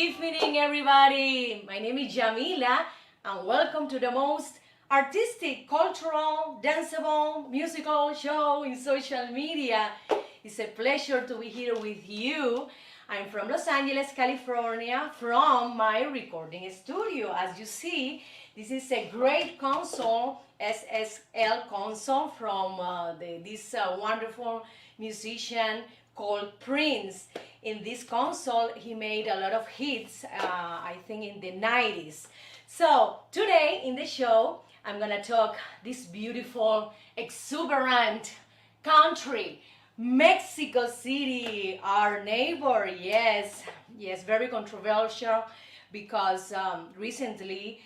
evening, everybody. My name is Yamila, and welcome to the most artistic, cultural, danceable, musical show in social media. It's a pleasure to be here with you. I'm from Los Angeles, California, from my recording studio. As you see, this is a great console, SSL console from this wonderful musician called Prince. In this console, he made a lot of hits, I think in the 90s. So today in the show, I'm gonna talk this beautiful, exuberant country, Mexico City, our neighbor. Yes, very controversial because recently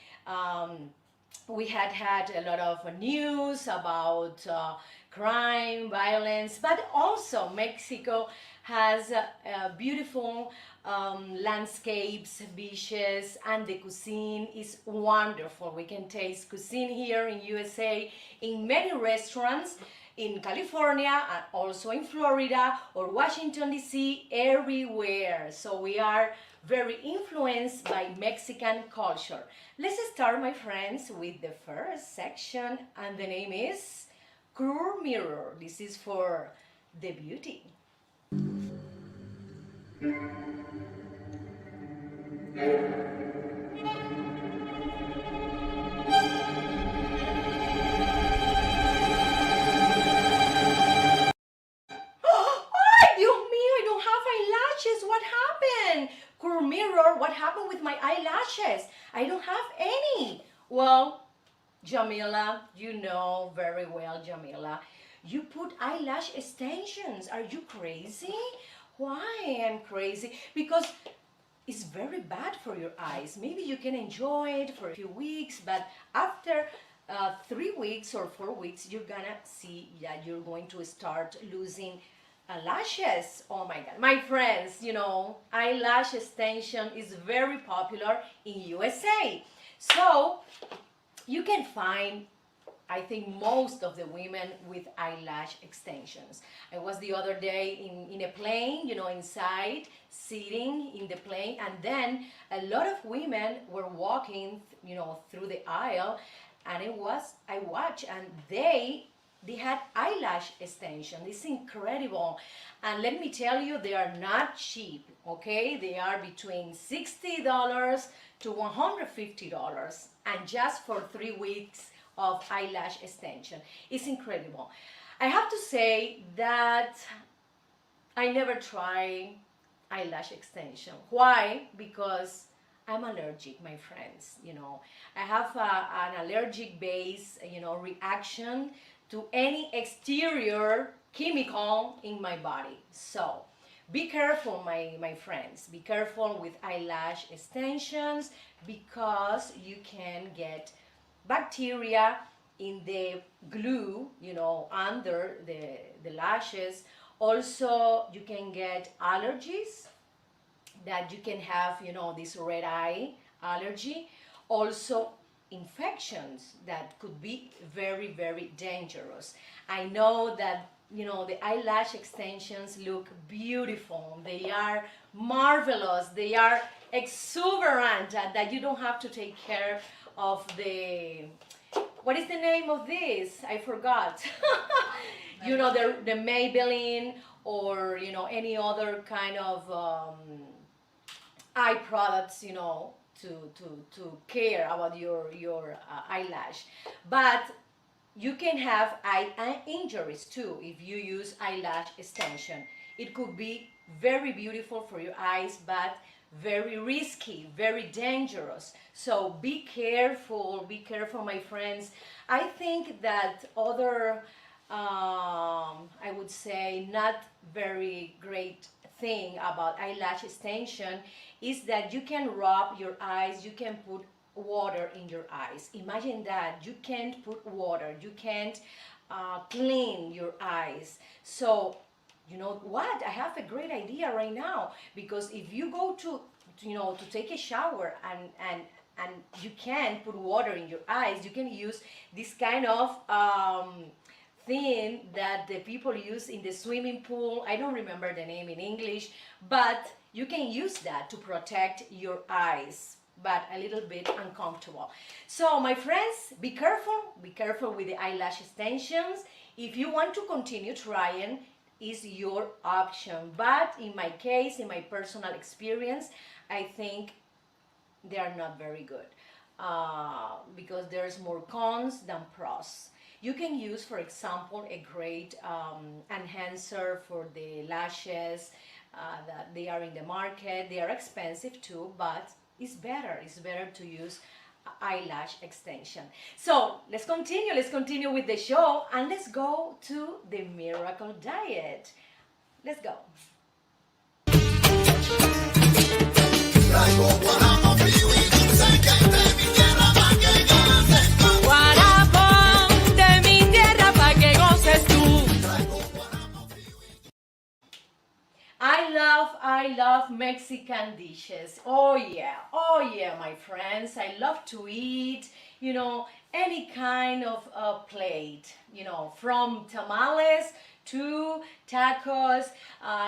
we had a lot of news about crime, violence, but also Mexico has beautiful landscapes, beaches, and the cuisine is wonderful. We can taste cuisine here in USA in many restaurants in California and also in Florida or Washington DC, everywhere. So we are very influenced by Mexican culture. Let's start, my friends, with the first section, and the name is Curve Mirror. This is for the beauty. Ay, Dios mío, I don't have eyelashes. What happened? Curve Mirror, what happened with my eyelashes? I don't have any. Well, Yamila, you know very well, Yamila. You put eyelash extensions. Are you crazy? Why I'm crazy? Because it's very bad for your eyes. Maybe you can enjoy it for a few weeks, but after 3 weeks or 4 weeks, you're gonna see that you're going to start losing lashes. Oh my God. My friends, you know, eyelash extension is very popular in USA. So you can find, I think, most of the women with eyelash extensions. I was the other day in a plane, you know, inside, sitting in the plane, and then a lot of women were walking, you know, through the aisle, and I watched, and they had eyelash extension. It's incredible. And let me tell you, they are not cheap, okay? They are between $60 to $150, and just for 3 weeks of eyelash extension. It's incredible. I have to say that I never try eyelash extension. Why? Because I'm allergic, my friends. You know, I have an allergic base, you know, reaction to any exterior chemical in my body. So be careful, my friends. Be careful with eyelash extensions because you can get bacteria in the glue, you know, under the lashes. Also, you can get allergies that you can have, you know, this red eye allergy. Also, infections that could be very, very dangerous. I know that, you know, the eyelash extensions look beautiful. They are marvelous. They are exuberant, that you don't have to take care of the, what is the name of this? I forgot. You know, the Maybelline or, you know, any other kind of eye products, you know, to care about your eyelash. But you can have eye injuries too if you use eyelash extension. It could be very beautiful for your eyes, but very risky, very dangerous. So be careful, my friends. I think that other, I would say, not very great thing about eyelash extension is that you can rub your eyes, you can put water in your eyes. Imagine that. You can't put water, you can't clean your eyes. So you know what, I have a great idea right now, because if you go to you know, to take a shower and you can't put water in your eyes, you can use this kind of thing that the people use in the swimming pool. I don't remember the name in English, but You can use that to protect your eyes, but a little bit uncomfortable. So my friends, be careful with the eyelash extensions. If you want to continue trying, is your option. But in my case, in my personal experience, I think they are not very good because there's more cons than pros. You can use, for example, a great enhancer for the lashes that they are in the market. They are expensive too, but it's better. It's better to use eyelash extension. So let's continue with the show, and let's go to the miracle diet. Let's go. I love Mexican dishes. Oh yeah, my friends. I love to eat, any kind of plate, from tamales to tacos,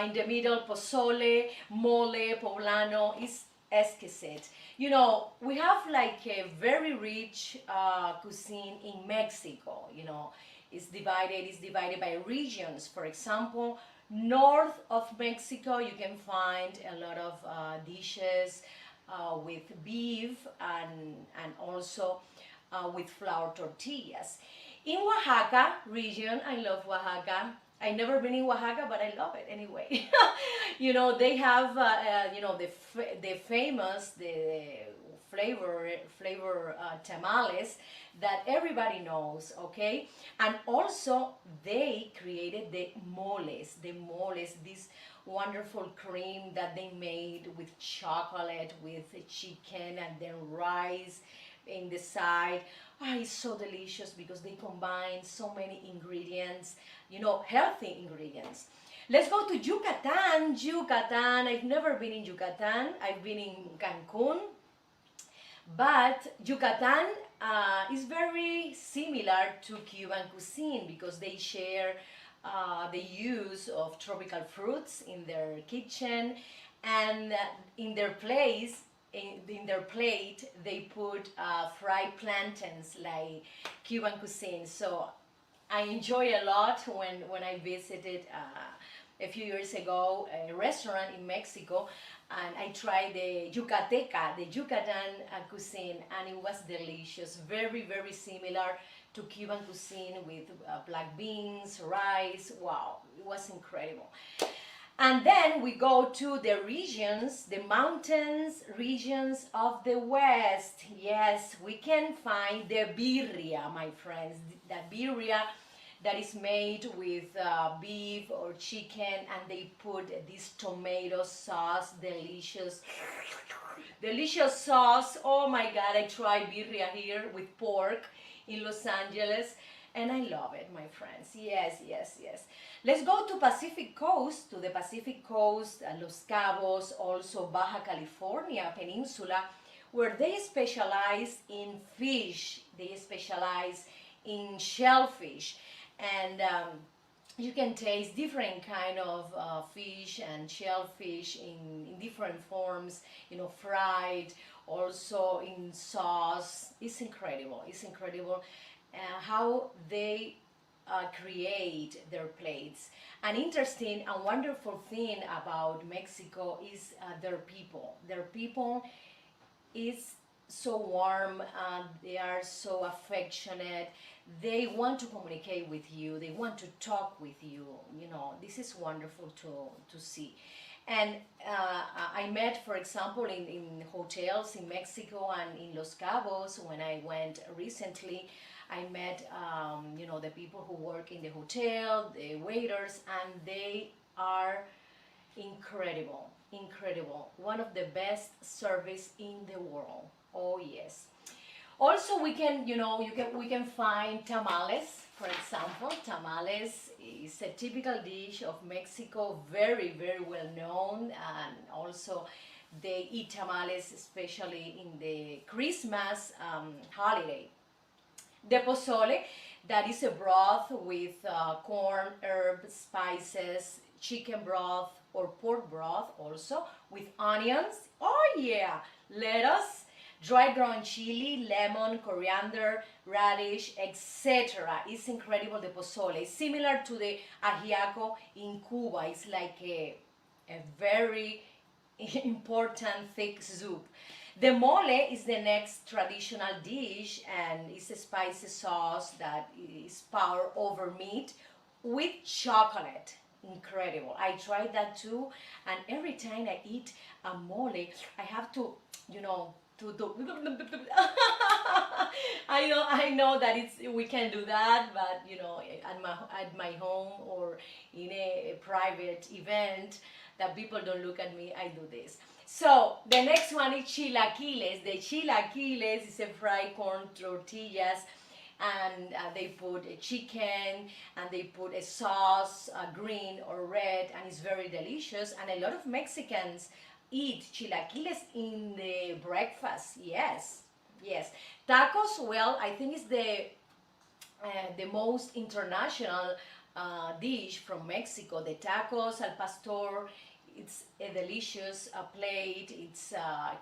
in the middle pozole, mole, poblano is exquisite. We have like a very rich cuisine in Mexico. It's divided by regions. For example, north of Mexico, you can find a lot of dishes with beef and also with flour tortillas. In Oaxaca region, I love Oaxaca. I've never been in Oaxaca, but I love it anyway. They have the famous flavor tamales that everybody knows, okay? And also they created the moles, this wonderful cream that they made with chocolate, with chicken, and then rice in the side. It's so delicious because they combine so many ingredients, healthy ingredients. Let's go to Yucatan. I've never been in Yucatan. I've been in Cancun. But Yucatan is very similar to Cuban cuisine because they share the use of tropical fruits in their kitchen, and in their their plate they put fried plantains like Cuban cuisine. So I enjoy a lot when I visited a few years ago a restaurant in Mexico, and I tried the Yucatan cuisine, and it was delicious. Very, very similar to Cuban cuisine with black beans, rice. Wow, it was incredible. And then we go to the regions, the mountains regions of the West. Yes, we can find the birria, my friends. The birria that is made with beef or chicken, and they put this tomato sauce, delicious sauce. Oh my God, I tried birria here with pork in Los Angeles, and I love it, my friends. Yes. Let's go to the Pacific Coast, Los Cabos, also Baja California Peninsula, where they specialize in fish. They specialize in shellfish, and you can taste different kind of fish and shellfish in different forms, fried, also in sauce. It's incredible. How they create their plates. An interesting and wonderful thing about Mexico is their people. Their people is so warm, they are so affectionate. They want to communicate with you, they want to talk with you. This is wonderful to see. And I met, for example, in hotels in Mexico and in Los Cabos when I went recently. I met the people who work in the hotel, the waiters, and they are incredible. One of the best service in the world. Oh yes. Also, we can find tamales. For example, tamales is a typical dish of Mexico, very, very well known, and also they eat tamales especially in the Christmas holiday. The pozole, that is a broth with corn, herbs, spices, chicken broth, or pork broth also with onions. Oh yeah, lettuce, dry ground chili, lemon, coriander, radish, etc. It's incredible, the pozole. It's similar to the ajiaco in Cuba. It's like a very important thick soup. The mole is the next traditional dish, and it's a spicy sauce that is poured over meat with chocolate. Incredible. I tried that too, and every time I eat a mole, I have to, you know, to do. I know that we can do that, but you know, at my home or in a private event that people don't look at me, I do this. So the next one is chilaquiles. The chilaquiles is a fried corn tortillas, and they put a chicken, and they put a sauce, green or red, and it's very delicious. And a lot of Mexicans eat chilaquiles in the breakfast. Yes, yes. Tacos, well, I think it's the most international dish from Mexico. The tacos al pastor. It's a delicious plate. It's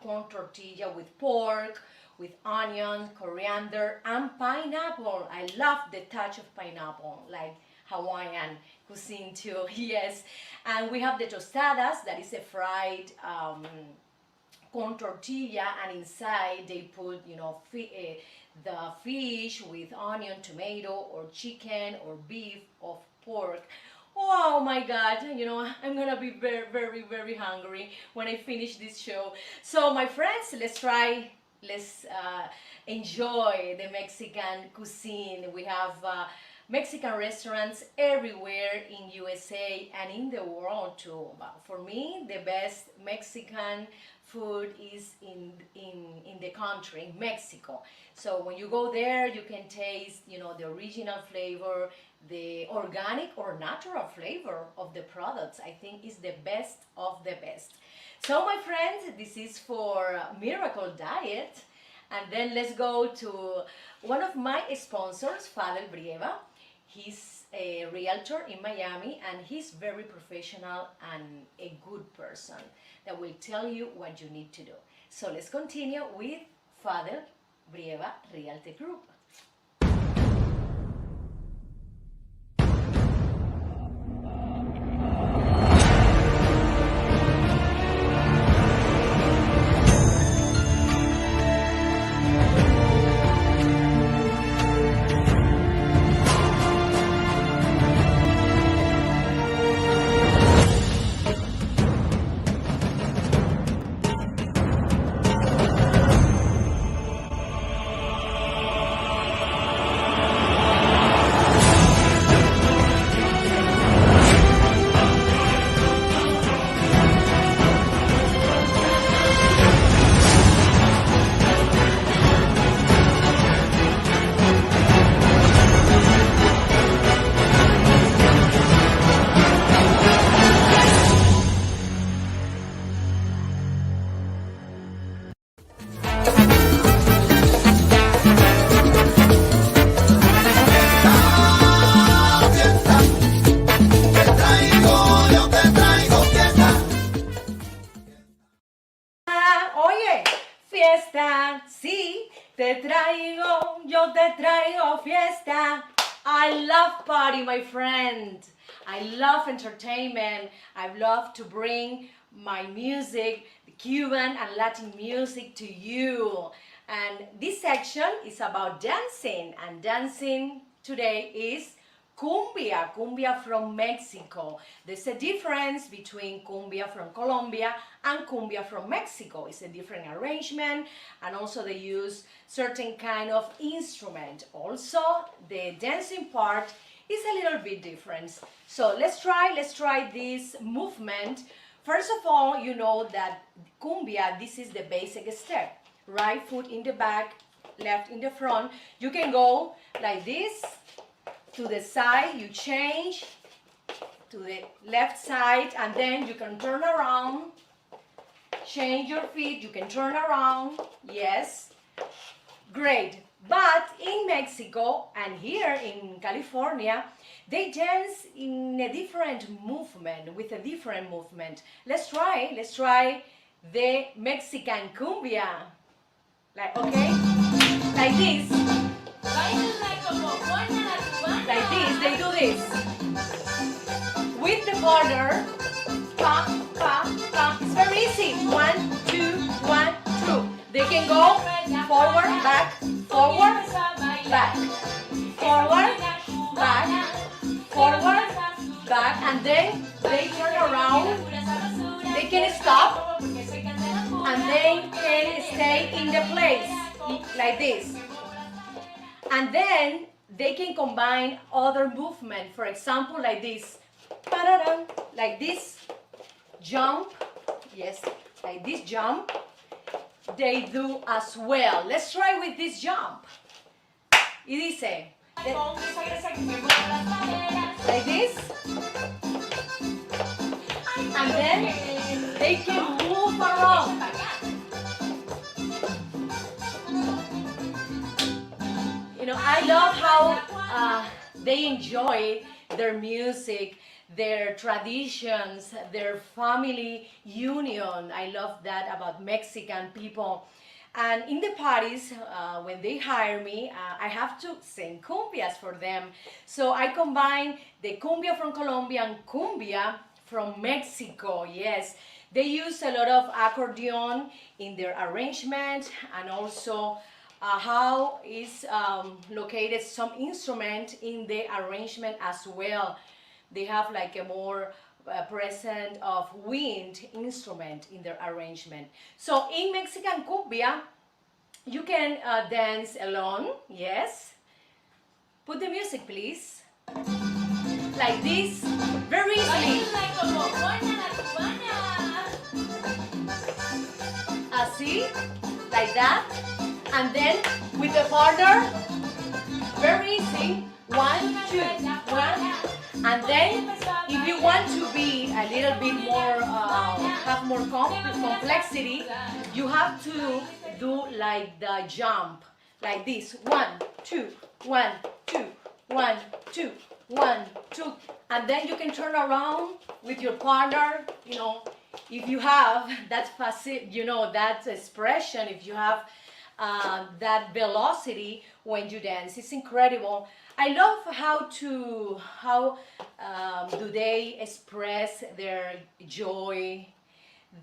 corn tortilla with pork, with onion, coriander, and pineapple. I love the touch of pineapple, like Hawaiian cuisine too. Yes, and we have the tostadas. That is a fried corn tortilla, and inside they put, you know, the fish with onion, tomato, or chicken, or beef, or pork. Oh my God, you know, I'm gonna be very, very, very hungry when I finish this show. So my friends, let's enjoy the Mexican cuisine. We have Mexican restaurants everywhere in USA and in the world too. But for me, the best Mexican food is in the country, in Mexico. So when you go there, you can taste, you know, the original flavor, the organic or natural flavor of the products. I think is the best of the best. So my friends, this is for Miracle Diet. And then let's go to one of my sponsors, Father Brieva. He's a realtor in Miami, and he's very professional and a good person that will tell you what you need to do. So let's continue with Father Brieva Realty Group. Fiesta, sí, te traigo, yo te traigo fiesta. I love party, my friend. I love entertainment. I love to bring my music, the Cuban and Latin music to you. And this section is about dancing, and dancing today is Cumbia, Cumbia from Mexico. There's a difference between Cumbia from Colombia and Cumbia from Mexico. It's a different arrangement, and also they use certain kind of instrument. Also, the dancing part is a little bit different. So let's try this movement. First of all, you know that Cumbia, this is the basic step. Right foot in the back, left in the front. You can go like this. To the side, you change to the left side, and then you can turn around, change your feet, you can turn around. Yes, great. But in Mexico and here in California, they dance in a different movement, with a different movement. Let's try the Mexican cumbia. Like, okay? Like this. Like this, they do this. With the partner, pa, pa, pa. It's very easy. 1, 2, 1, 2. They can go forward, back, forward, back, forward, back, forward, back, and then they turn around. They can stop, and they can stay in the place like this. And then they can combine other movement. For example, like this, like this jump. Yes, like this jump. They do as well. Let's try with this jump. Y dice, like this, and then they can move around. You know, I love how they enjoy their music, their traditions, their family union. I love that about Mexican people. And in the parties, when they hire me, I have to sing cumbias for them. So I combine the cumbia from Colombia and cumbia from Mexico. Yes, they use a lot of accordion in their arrangement, and also how is located some instrument in the arrangement as well. They have like a more present of wind instrument in their arrangement. So in Mexican cumbia, you can dance alone, yes. Put the music, please. Like this, very easily. Así, like that. And then with the partner, very easy. 1, 2, 1. And then, if you want to be a little bit more, have more complexity, you have to do like the jump, like this. 1, 2, 1, 2, 1, 2, 1, 2. And then you can turn around with your partner, you know, if you have that that expression, if you have that velocity when you dance. It's incredible. I love how do they express their joy,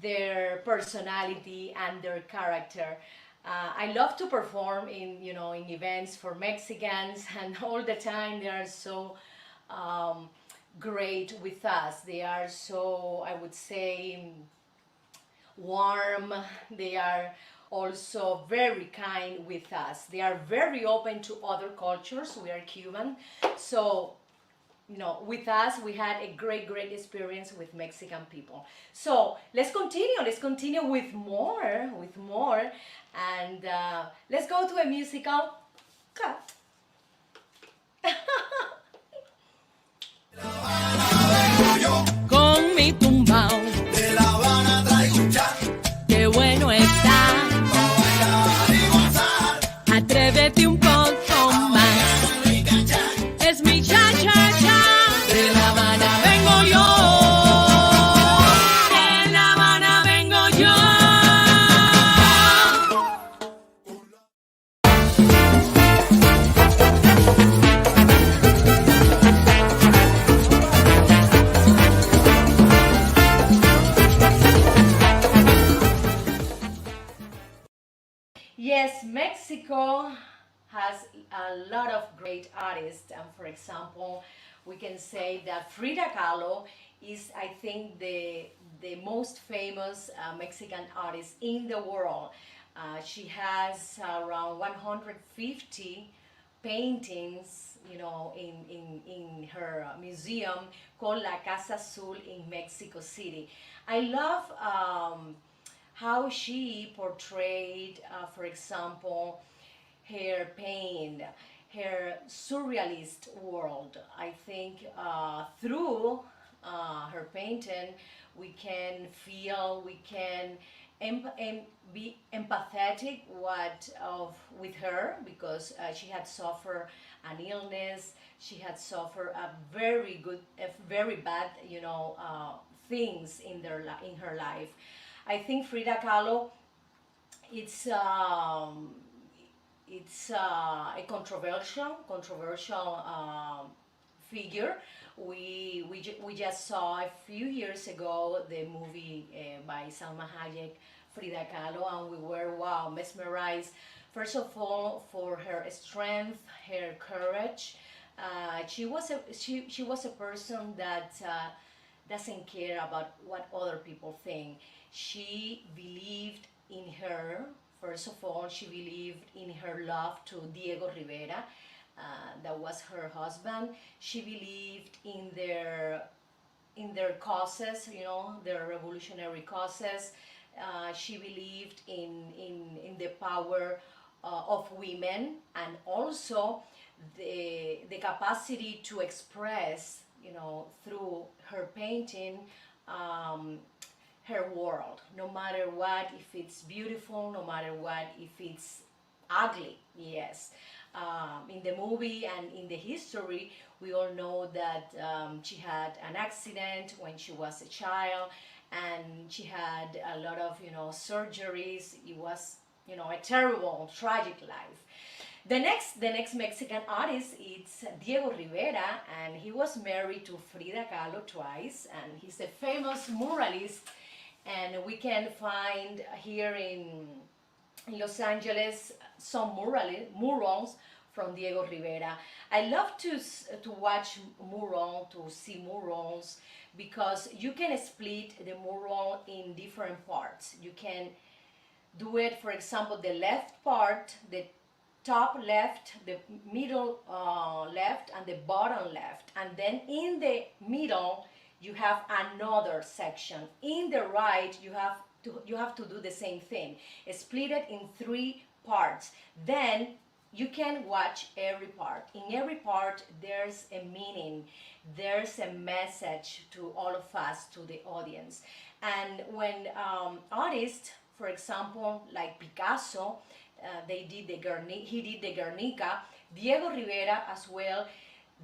their personality, and their character. I love to perform in events for Mexicans, and all the time they are so great with us. They are so, I would say, warm. They are also very kind with us. They are very open to other cultures. We are Cuban, so with us we had a great experience with Mexican people. So let's continue with more, and let's go to a musical cut. Con mi tumbao De La Habana traigo un chat, qué bueno está. pa' bailar y gozar. Atrévete un poco más. Es mi cha cha cha. De La Habana vengo yo. De La Habana vengo yo. Yes, Mexico has a lot of great artists, and for example, we can say that Frida Kahlo is, I think, the most famous Mexican artist in the world. She has around 150 paintings, in her museum called La Casa Azul in Mexico City. I love how she portrayed, for example, her pain, her surrealist world. I think through her painting, we can feel, we can be empathetic with her, because she had suffered an illness. She had suffered a very bad, things in her life. I think Frida Kahlo, it's um, a controversial figure. We just saw a few years ago the movie by Salma Hayek, Frida Kahlo, and we were, wow, mesmerized. First of all, for her strength, her courage. She was a person that doesn't care about what other people think. She believed in her. First of all, she believed in her love to Diego Rivera. That was her husband. She believed in their causes, their revolutionary causes. She believed in the power of women, and also the capacity to express, through her painting, um, her world, no matter what, if it's beautiful, no matter what, if it's ugly, yes. In the movie and in the history, we all know that she had an accident when she was a child, and she had a lot of, surgeries. It was, a terrible, tragic life. The next Mexican artist is Diego Rivera, and he was married to Frida Kahlo twice, and he's a famous muralist, and we can find here in Los Angeles some murals from Diego Rivera. I love to watch to see murals, because you can split the mural in different parts. You can do it, for example, the left part, the top left, the middle left, and the bottom left. And then in the middle, you have another section. In the right, you have to do the same thing. Split it in 3 parts. Then you can watch every part. In every part, there's a meaning. There's a message to all of us, to the audience. And when artists, for example, like Picasso, he did the Guernica, Diego Rivera as well,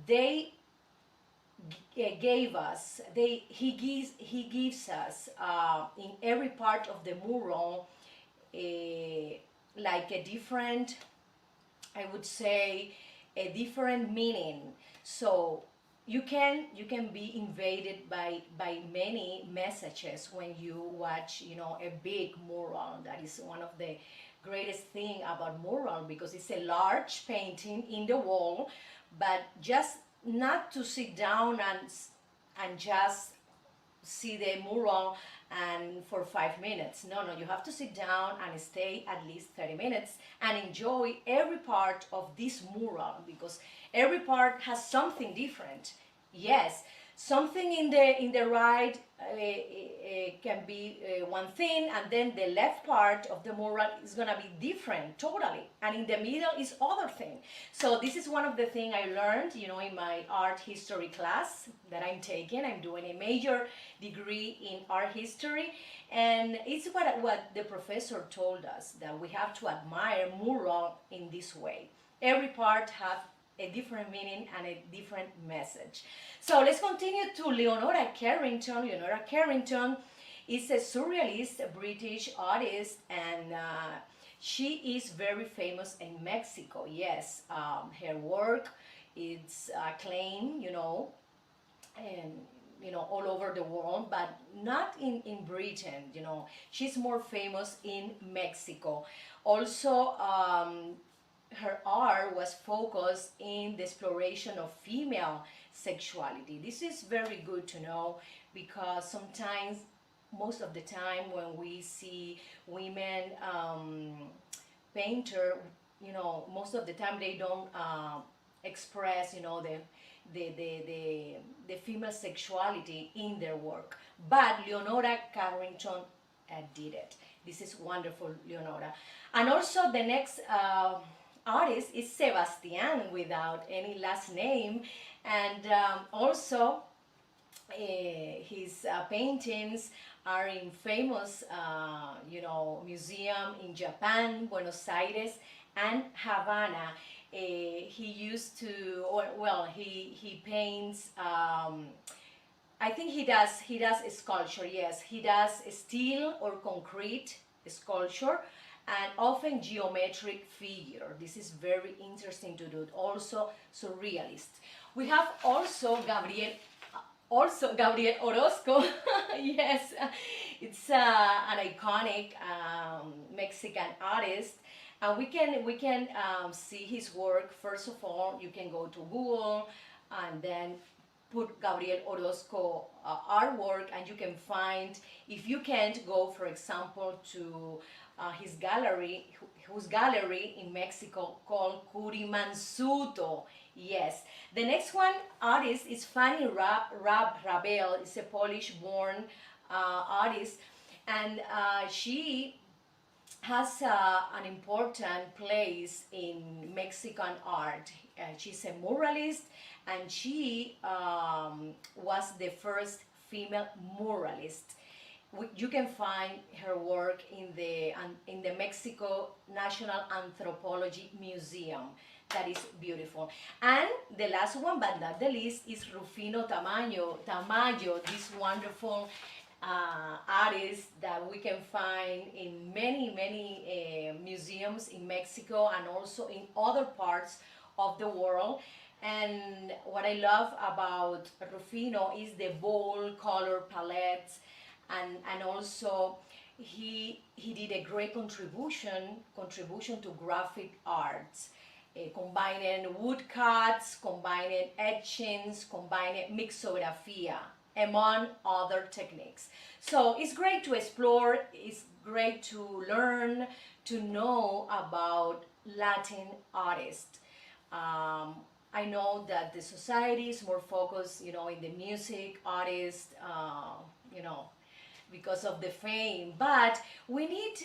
he gives us in every part of the mural like a different, I would say, a different meaning. So you can be invaded by many messages when you watch, a big mural. That is one of the greatest thing about mural, because it's a large painting in the wall, but just not to sit down and just see the mural and for 5 minutes. No, you have to sit down and stay at least 30 minutes and enjoy every part of this mural, because every part has something different. Yes, something in the right can be one thing, and then the left part of the mural is gonna be different totally, and in the middle is other thing. So this is one of the things I learned, in my art history class that I'm taking. I'm doing a major degree in art history, and it's what the professor told us, that we have to admire mural in this way. Every part have a different meaning and a different message. So let's continue to Leonora Carrington. Leonora Carrington is a surrealist British artist, and she is very famous in Mexico. Yes, her work is acclaimed, and all over the world, but not in Britain. She's more famous in Mexico. Also, her art was focused in the exploration of female sexuality. This is very good to know, because sometimes, most of the time, when we see women painter, most of the time they don't express, the female sexuality in their work. But Leonora Carrington did it. This is wonderful, Leonora. And also the next artist is Sebastian, without any last name, and also his paintings are in famous, museum in Japan, Buenos Aires, and Havana. He used to, or well, he paints. I think he does sculpture. Yes, he does steel or concrete sculpture, and often geometric figure. This is very interesting to do. Also surrealist. We have also Gabriel Orozco. Yes, it's an iconic Mexican artist, and we can see his work. First of all, you can go to Google and then put Gabriel Orozco artwork, and you can find. If you can't go, for example, to his gallery, whose gallery in Mexico called Curimansuto. Yes. The next one artist is Fanny Rabel. It's a Polish-born artist, and she has an important place in Mexican art. She's a muralist, and she was the first female muralist. You can find her work in the Mexico National Anthropology Museum. That is beautiful. And the last one, but not the least, is Rufino Tamayo, this wonderful artist that we can find in many museums in Mexico and also in other parts of the world. And what I love about Rufino is the bold color palette, and also he did a great contribution to graphic arts, combining woodcuts, combining etchings, combining mixographia, among other techniques. So it's great to explore, it's great to learn, to know about Latin artists. I know that the society is more focused, in the music artists, because of the fame, but we need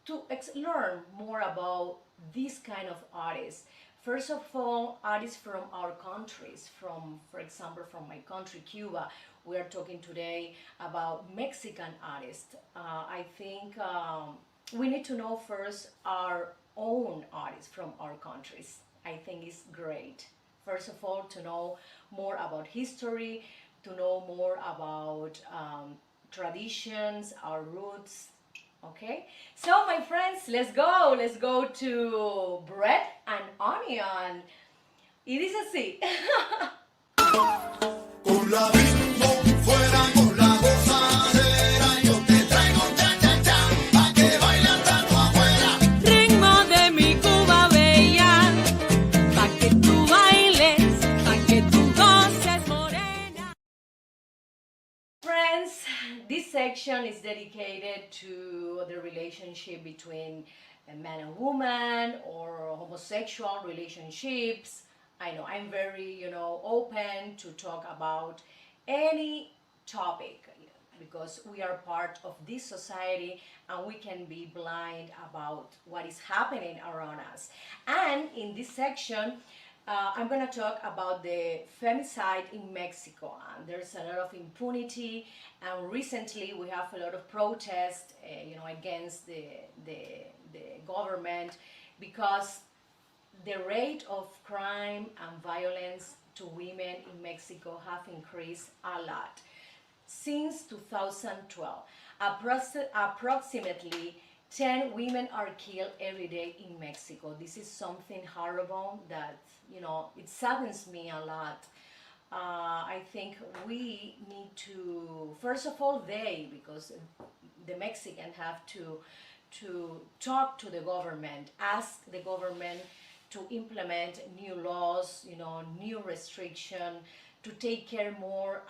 to learn more about this kind of artists. First of all, artists from our countries, for example, from my country, Cuba. We are talking today about Mexican artists. I think we need to know first our own artists from our countries. I think it's great. First of all, to know more about history, to know more about traditions, our roots. Okay, so my friends, let's go to bread and onion. It is así. Con la bimbo fuera con la gozadera, yo te traigo cha cha cha, pa' que bailen tanto afuera. Ritmo de mi Cuba bella, pa' que tú bailes, pa' que tú goces, morena. Friends, this section is dedicated to the relationship between a man and woman or homosexual relationships. I know I'm very, open to talk about any topic because we are part of this society and we can be blind about what is happening around us. And in this section, I'm going to talk about the femicide in Mexico. And there's a lot of impunity, and recently we have a lot of protest, against the government because the rate of crime and violence to women in Mexico have increased a lot. Since 2012, approximately 10 women are killed every day in Mexico. This is something horrible that, it saddens me a lot. I think we need to, first of all, because the Mexicans have to talk to the government, ask the government to implement new laws, new restriction, to take care more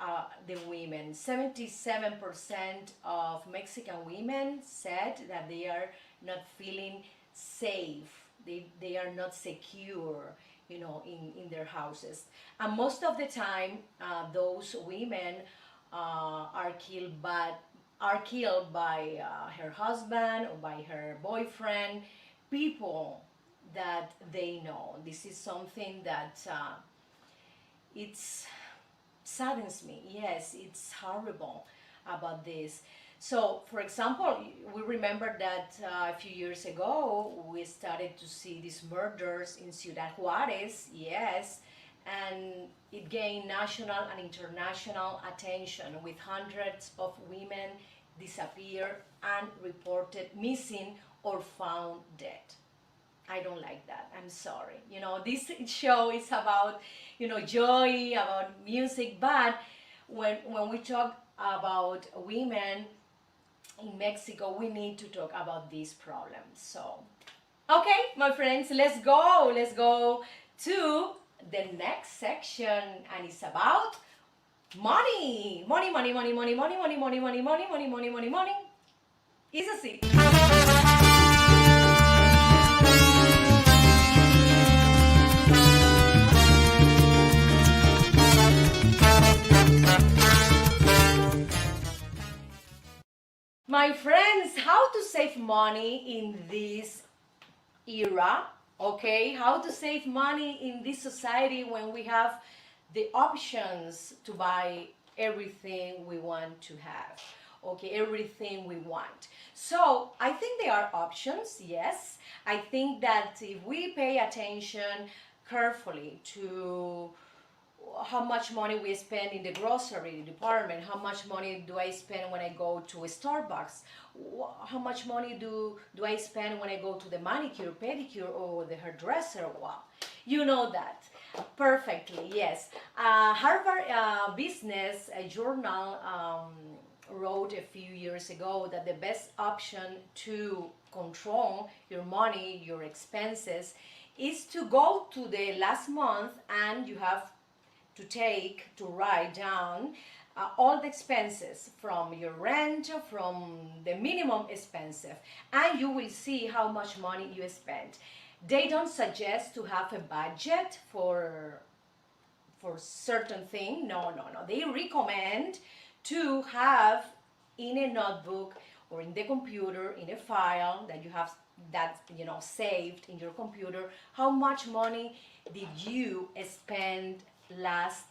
the women. 77% of Mexican women said that they are not feeling safe. They are not secure, in their houses. And most of the time, those women are killed by her husband or by her boyfriend, people that they know. This is something that it's saddens me. Yes, it's horrible about this. So, for example, we remember that a few years ago we started to see these murders in Ciudad Juarez, yes, and it gained national and international attention with hundreds of women disappeared and reported missing or found dead. I don't like that. I'm sorry. This show is about, joy, about music, but when we talk about women in Mexico, we need to talk about these problems. So, okay, my friends, let's go. Let's go to the next section, and it's about money. Money, money, money, money, money, money, money, money, money, money, money, money, money. It's a seat. My friends, how to save money in this era, okay? How to save money in this society when we have the options to buy everything we want to have, okay? Everything we want. So I think there are options, yes. I think that if we pay attention carefully to how much money we spend in the grocery department, how much money do I spend when I go to a Starbucks, how much money do I spend when I go to the manicure, pedicure, or the hairdresser. Wow, you know that perfectly, yes. Harvard Business Journal wrote a few years ago that the best option to control your money, your expenses, is to go to the last month and you have to write down all the expenses from your rent, from the minimum expensive, and you will see how much money you spent. They don't suggest to have a budget for certain thing. No. They recommend to have in a notebook or in the computer, in a file that you have saved in your computer, how much money did you spend last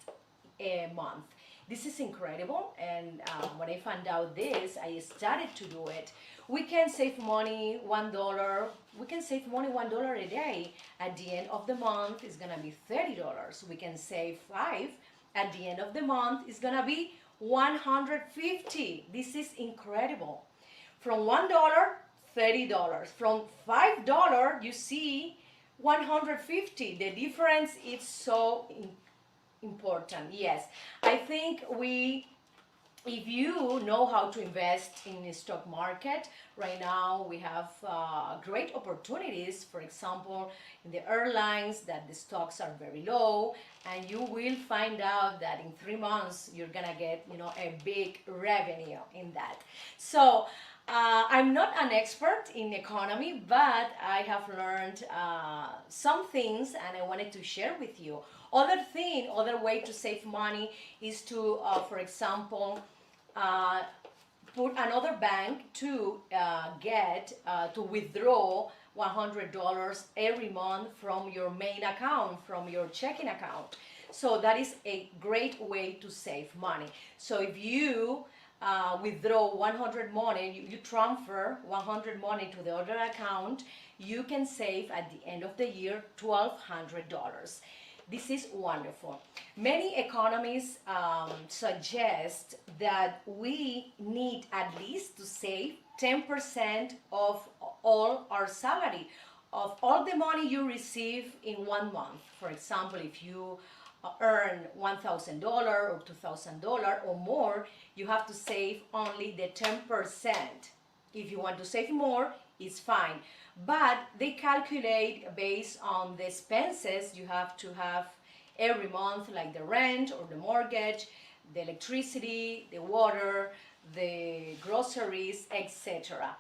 month. This is incredible, and when I found out this, I started to do it. We can save money $1. We can save money $1 a day. At the end of the month, it's gonna be $30. We can save $5. At the end of the month, it's gonna be $150. This is incredible. From $1, $30. From $5, you see $150. The difference is so important. Yes, I think if you know how to invest in the stock market, right now we have great opportunities. For example, in the airlines, that the stocks are very low, and you will find out that in 3 months you're gonna get a big revenue in that. So I'm not an expert in economy, but I have learned some things, and I wanted to share with you. Other way to save money is to, for example, put another bank to to withdraw $100 every month from your main account, from your checking account. So that is a great way to save money. So if you withdraw 100 money, you transfer 100 money to the other account, you can save at the end of the year $1,200. This is wonderful. Many economists suggest that we need at least to save 10% of all our salary, of all the money you receive in 1 month. For example, if you earn $1,000 or $2,000 or more, you have to save only the 10%. If you want to save more, it's fine. But they calculate based on the expenses you have to have every month, like the rent or the mortgage, the electricity, the water, the groceries, etc.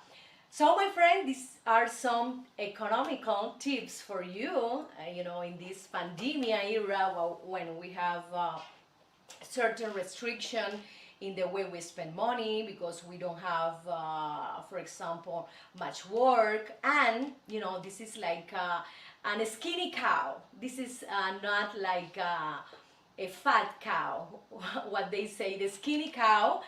So my friend, these are some economical tips for you, in this pandemia era when we have certain restriction in the way we spend money because we don't have, for example, much work. And, this is like a skinny cow. This is not like a fat cow, what they say, the skinny cow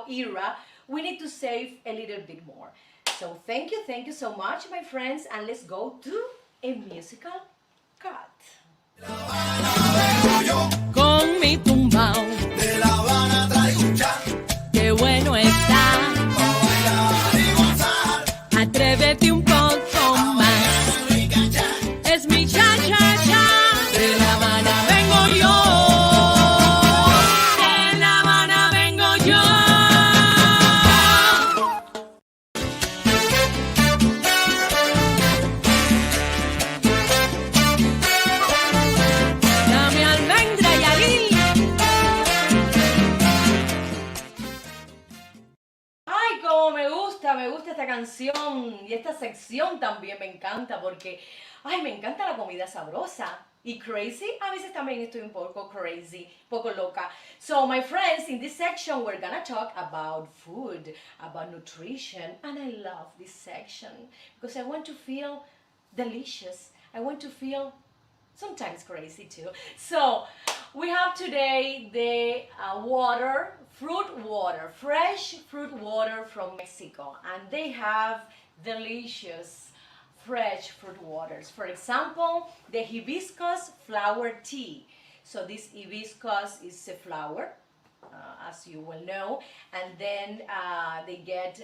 era, we need to save a little bit more. So thank you so much, my friends, and let's go to a musical cut. Con mi tumbao, De La Habana traigo un cha, qué bueno está. pa' bailar y gozar. Atrévete un poco más. Es mi cha cha cha. De La Habana vengo yo. De La Habana vengo yo. Dame almendra y aguil. Ay, como me gusta esta canción y esta sección también me encanta porque, ay, me encanta la comida sabrosa. Y crazy, a veces también estoy un poco crazy, poco loca. So, my friends, in this section, we're gonna talk about food, about nutrition, and I love this section because I want to feel delicious. I want to feel sometimes crazy too. So, we have today the fruit water, fresh fruit water from Mexico, and they have delicious fresh fruit waters. For example, the hibiscus flower tea. So this hibiscus is a flower, as you will know, and then they get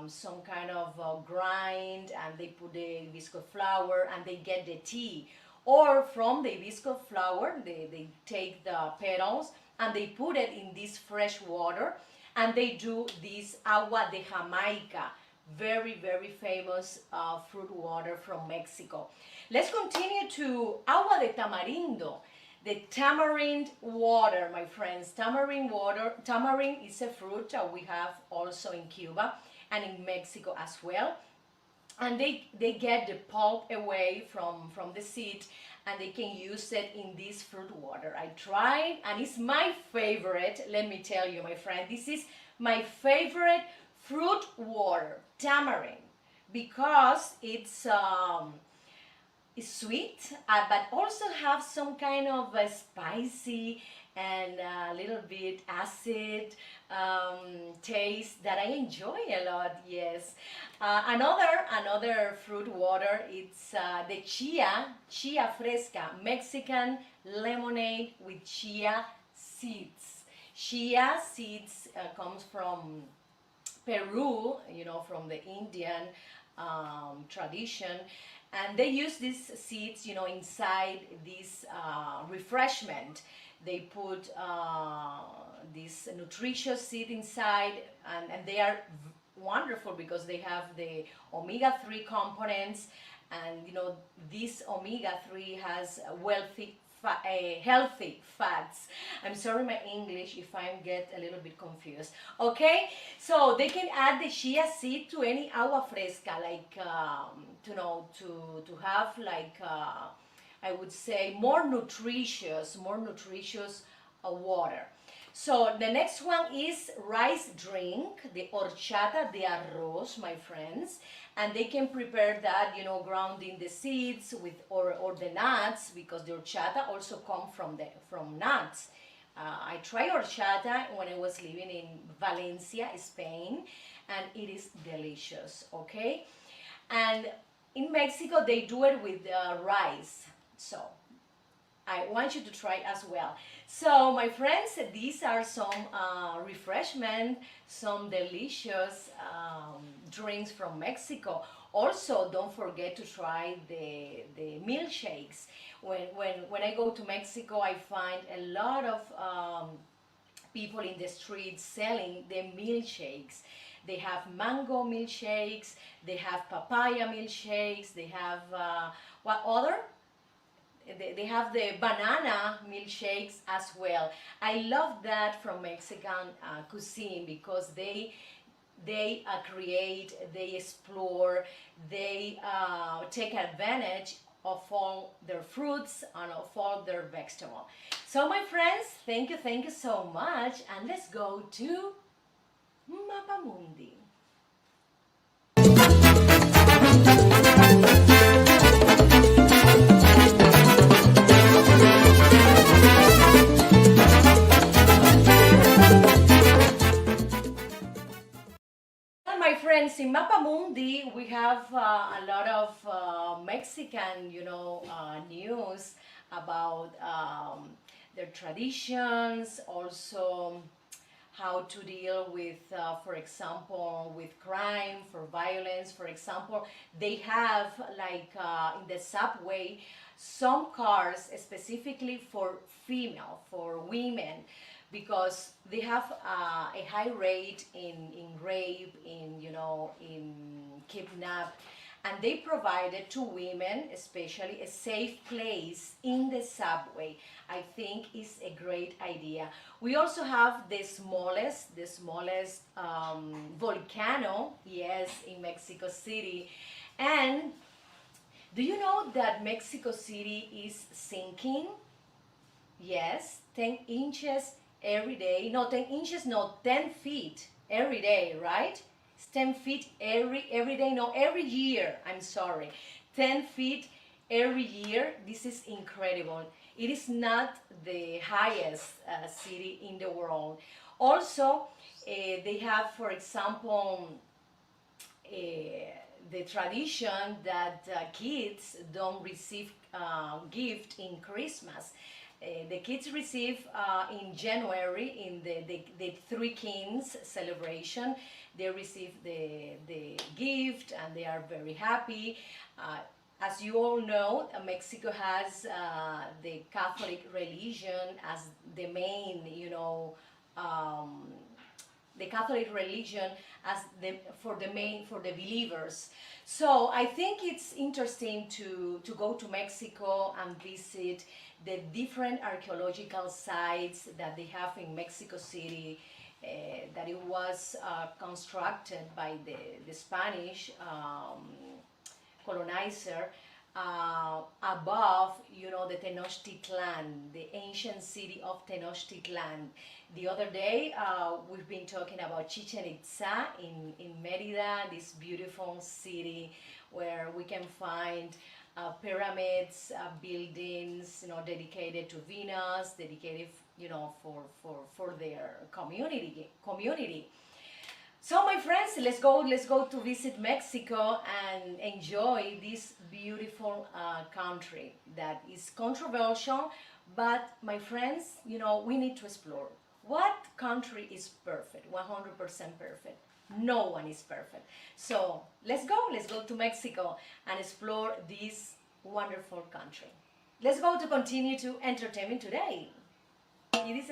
some kind of grind, and they put the hibiscus flower, and they get the tea. Or from the hibiscus flower, they take the petals and they put it in this fresh water, and they do this agua de Jamaica, very famous fruit water from Mexico. Let's continue to agua de tamarindo, the tamarind water, my friends. Tamarind water. Tamarind is a fruit that we have also in Cuba and in Mexico as well. And they get the pulp away from the seed, and they can use it in this fruit water. I tried, and it's my favorite. Let me tell you, my friend, this is my favorite fruit water, tamarind, because it's sweet, but also have some kind of a spicy and a little bit acid taste that I enjoy a lot. Yes. Another fruit water, it's the chia fresca, Mexican lemonade with chia seeds. Chia seeds comes from Peru, you know, from the Indian tradition, and they use these seeds, you know, inside this refreshment. They put this nutritious seed inside, and they are wonderful because they have the omega-3 components, and you know, this omega-3 has healthy fats. I'm sorry my English if I get a little bit confused. Okay, so they can add the chia seed to any agua fresca, like to have like I would say more nutritious water. So the next one is rice drink, the horchata de arroz, my friends, and they can prepare that, you know, grounding the seeds with or the nuts, because the horchata also come from nuts. I tried horchata when I was living in Valencia, Spain, and it is delicious. Okay, and in Mexico they do it with rice, so I want you to try as well. So my friends, these are some refreshment, some delicious drinks from Mexico. Also, don't forget to try the milkshakes. When I go to Mexico, I find a lot of people in the streets selling the milkshakes. They have mango milkshakes, they have papaya milkshakes, they have what other? They have the banana milkshakes as well. I love that from Mexican cuisine, because they create, they explore, they take advantage of all their fruits and of all their vegetables. So my friends, thank you so much, and let's go to Mapamundi. in Mapamundi, we have a lot of Mexican, news about their traditions, also how to deal with, for example, with crime, for violence. For example, they have like in the subway some cars specifically for for women, because they have a high rate in rape, in kidnap, and they provided to women especially a safe place in the subway. I think is a great idea. We also have the smallest volcano, yes, in Mexico City. And do you know that Mexico City is sinking? Yes, 10 inches every day. No, 10 inches, no, 10 feet every day, right? It's 10 feet every day, no, every year. I'm sorry. 10 feet every year. This is incredible. It is not the highest city in the world. Also, they have, for example, the tradition that kids don't receive gift in Christmas. The kids receive in January, in the Three Kings celebration, they receive the gift and they are very happy. As you all know, Mexico has the Catholic religion as the main, the Catholic religion as for the believers. So I think it's interesting to go to Mexico and visit the different archaeological sites that they have in Mexico City, that it was constructed by the Spanish colonizer above, the Tenochtitlan, the ancient city of Tenochtitlan. The other day, we've been talking about Chichen Itza in Merida, this beautiful city where we can find pyramids, buildings, dedicated to Venus, dedicated, for their community. So my friends, let's go to visit Mexico and enjoy this beautiful country that is controversial, but my friends, we need to explore. What country is perfect, 100% perfect? No one is perfect. So let's go to Mexico and explore this wonderful country. Let's go to continue to entertainment today. It is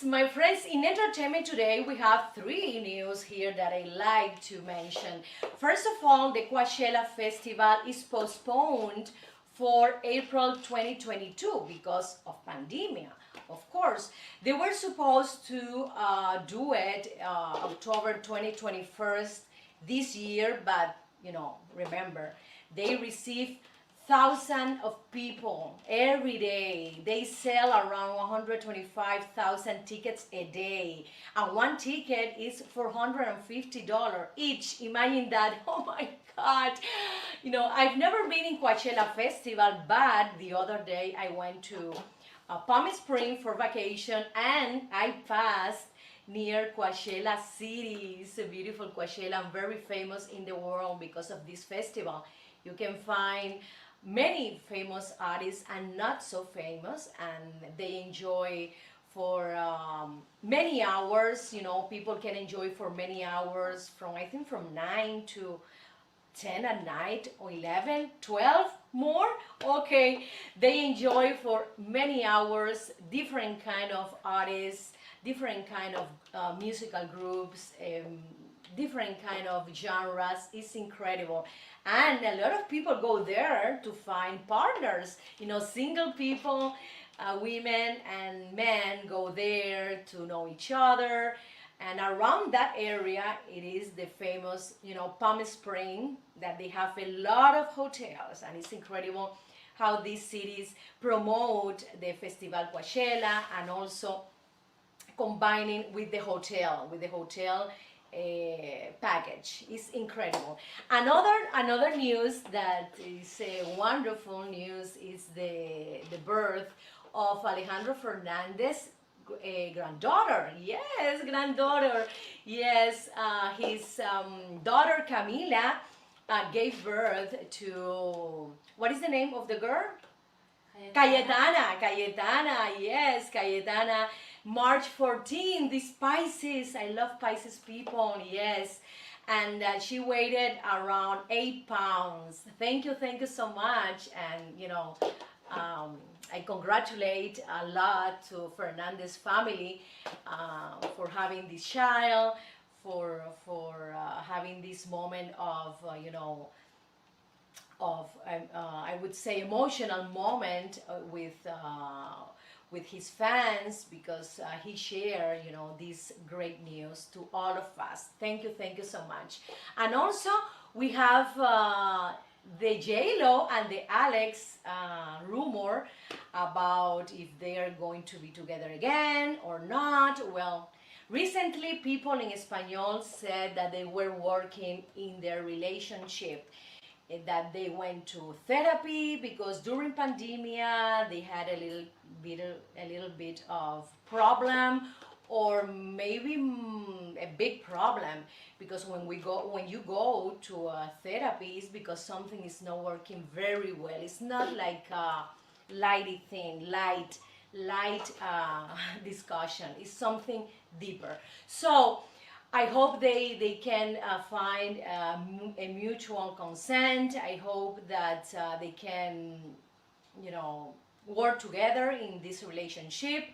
my friends, in entertainment today we have three news here that I like to mention. First of all, the Coachella Festival is postponed for April 2022 because of pandemic. Of course, they were supposed to do it October 2021 this year, but remember, they received thousands of people every day. They sell around 125,000 tickets a day, and one ticket is $450 each. Imagine that. Oh my God. I've never been in Coachella Festival, but the other day I went to Palm Springs for vacation and I passed near Coachella City. It's a beautiful Coachella, very famous in the world because of this festival. You can find many famous artists and not so famous, and they enjoy for many hours. People can enjoy for many hours, from 9 to 10 at night, or 11, 12 more. Okay, they enjoy for many hours, different kind of artists, different kind of musical groups, different kind of genres. It's incredible. And a lot of people go there to find partners. Single people, women and men go there to know each other. And around that area, it is the famous, Palm Springs, that they have a lot of hotels. And it's incredible how these cities promote the Festival Coachella and also combining with the hotel, package. It's incredible. Another news that is wonderful news is the birth of Alejandro Fernandez granddaughter. Yes, granddaughter. Yes, his daughter Camila gave birth to, what is the name of the girl? Cayetana, yes, Cayetana. March 14, these Pisces, I love Pisces people, yes. And she weighed around 8 pounds. Thank you so much. And I congratulate a lot to Fernandez family for having this child, for having this moment of I would say emotional moment with his fans, because he shared this great news to all of us. Thank you so much. And also we have the J-Lo and the Alex rumor about if they are going to be together again or not. Well, recently people in Espanol said that they were working in their relationship, that they went to therapy because during pandemia they had a little bit of problem, or maybe a big problem, because when you go to a therapy, it's because something is not working very well. It's not like a light discussion. It's something deeper. So I hope they can find a mutual consent. I hope that they can, work together in this relationship,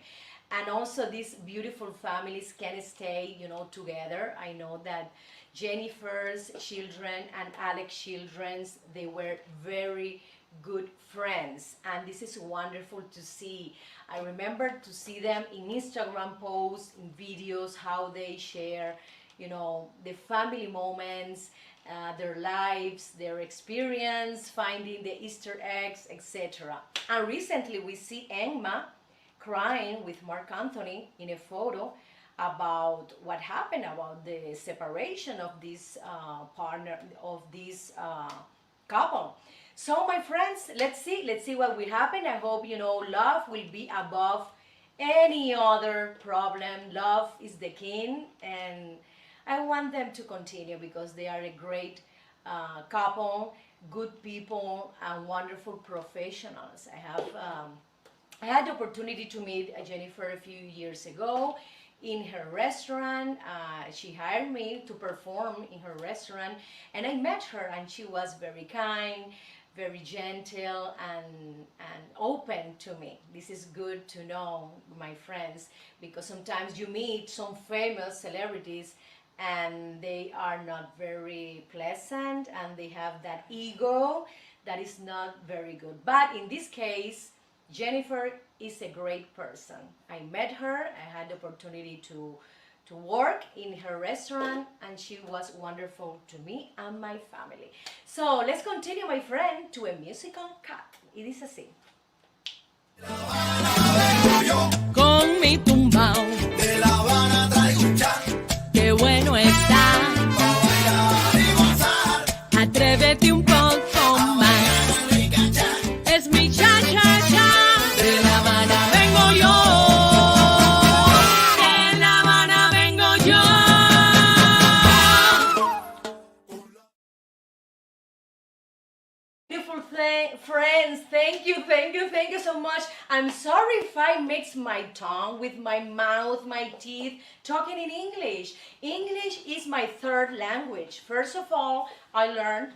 and also these beautiful families can stay, together. I know that Jennifer's children and Alex's children's, they were very good friends, and this is wonderful to see. I remember to see them in Instagram posts, in videos, how they share, the family moments, their lives, their experience, finding the Easter eggs, etc. And recently we see Emma crying with Mark Anthony in a photo about what happened, about the separation of this partner, of this couple. So my friends, let's see what will happen. I hope love will be above any other problem. Love is the king, and I want them to continue because they are a great couple, good people, and wonderful professionals. I had the opportunity to meet Jennifer a few years ago in her restaurant. She hired me to perform in her restaurant, and I met her, and she was very kind, very gentle, and open to me. This is good to know, my friends, because sometimes you meet some famous celebrities and they are not very pleasant, and they have that ego that is not very good. But in this case, Jennifer is a great person. I met her, I had the opportunity to work in her restaurant, and she was wonderful to me and my family. So let's continue, my friend, to a musical cut. It is así. Con mi tumbao, De La Habana traigo un chat, qué bueno está. pa' bailar y gozar. Atrévete un poco más. Es mi cha-cha-cha. De La Habana vengo yo. De La Habana vengo yo. Beautiful friends, thank you so much. I'm sorry if I mix my tongue with my mouth, my teeth, talking in English. English is my third language. First of all, I learned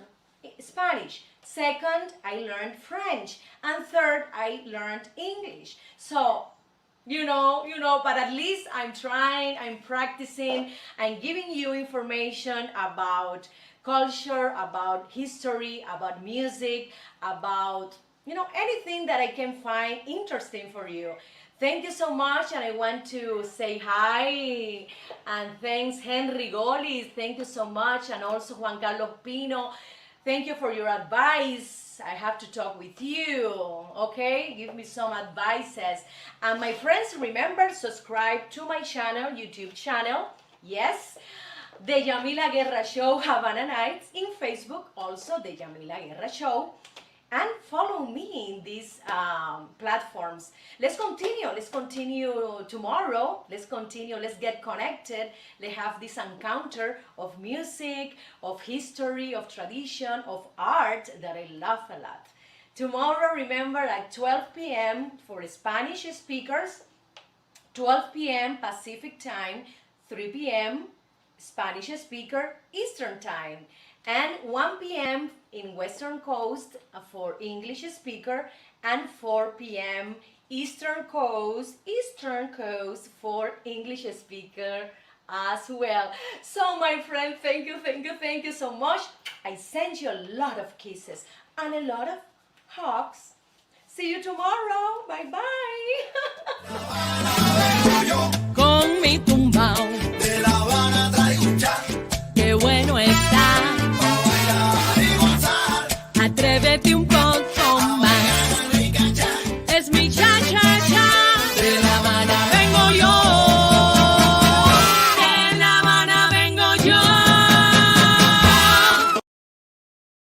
Spanish. Second, I learned French. And third, I learned English. So, but at least I'm trying, I'm practicing, I'm giving you information about culture, about history, about music, about anything that I can find interesting for you. Thank you so much, and I want to say hi, and thanks Henry Golis, thank you so much, and also Juan Carlos Pino. Thank you for your advice. I have to talk with you, okay? Give me some advices. And my friends, remember, subscribe to my channel, YouTube channel. Yes, The Yamila Guerra Show, Havana Nights. In Facebook, also The Yamila Guerra Show. And follow me in these platforms. Let's continue tomorrow. Let's get connected. Let's have this encounter of music, of history, of tradition, of art that I love a lot. Tomorrow, remember, at 12 p.m. for Spanish speakers, 12 p.m. Pacific time, 3 p.m. Spanish speaker Eastern time, and 1 p.m. in Western Coast for English speaker, and 4 p.m. Eastern Coast for English speaker as well. So my friend, thank you so much. I send you a lot of kisses and a lot of hugs. See you tomorrow. Bye bye. Con mi tumbao, De La Habana traigo un chat, qué bueno está. pa' bailar y gozar. Atrévete un